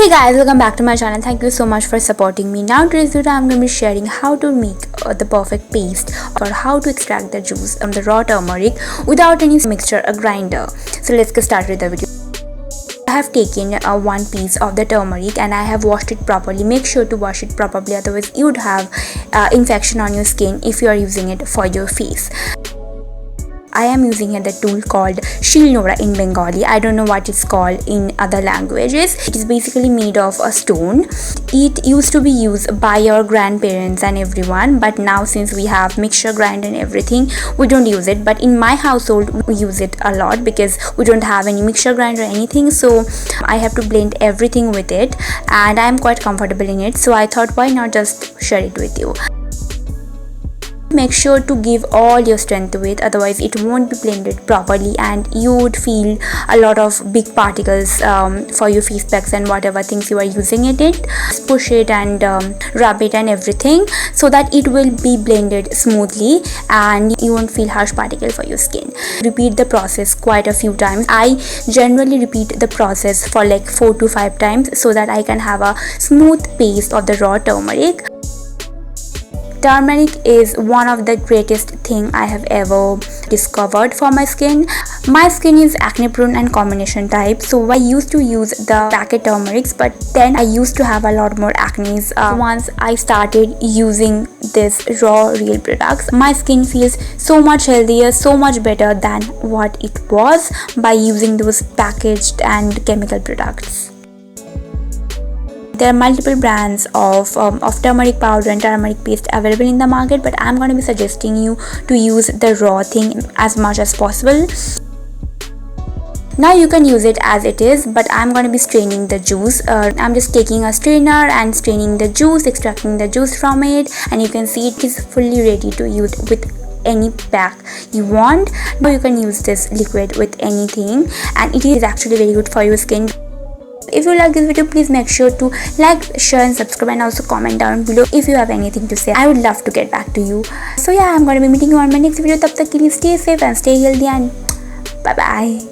Hey guys, welcome back to my channel. Thank you so much for supporting me. Now today's video I'm going to be sharing how to make the perfect paste or how to extract the juice from the raw turmeric without any mixture or grinder. So let's get started with the video. I have taken one piece of the turmeric and I have washed it properly. Make sure to wash it properly, otherwise you would have infection on your skin if you are using it for your face. I am using here the tool called Shilnora in Bengali. I don't know what it's called in other languages. It is basically made of a stone. It used to be used by our grandparents and everyone, but now since we have mixture grinder and everything, we don't use it. But in my household we use it a lot because we don't have any mixture grinder or anything, so I have to blend everything with it and I am quite comfortable in it, so I thought why not just share it with you. Make sure to give all your strength to it, otherwise it won't be blended properly and you would feel a lot of big particles for your face packs and whatever things you are using in it. Just push it and rub it and everything so that it will be blended smoothly and you won't feel harsh particle for your skin. Repeat the process quite a few times. I generally repeat the process for like 4 to 5 times so that I can have a smooth paste of the raw turmeric. Turmeric is one of the greatest thing I have ever discovered for my skin. My skin is acne prone and combination type, so I used to use the packet turmerics, but then I used to have a lot more acne. Once I started using this raw real products, my skin feels so much healthier, so much better than what it was by using those packaged and chemical products. There are multiple brands of turmeric powder and turmeric paste available in the market, but I'm going to be suggesting you to use the raw thing as much as possible. Now you can use it as it is, but I'm going to be straining the juice. I'm just taking a strainer and straining the juice, extracting the juice from it, and you can see it is fully ready to use with any pack you want. Now you can use this liquid with anything and it is actually very good for your skin. If you like this video, please make sure to like, share and subscribe, and also comment down below if you have anything to say. I would love to get back to you. So yeah, I'm going to be meeting you on my next video. Tab tak ke liye stay safe and stay healthy and bye bye.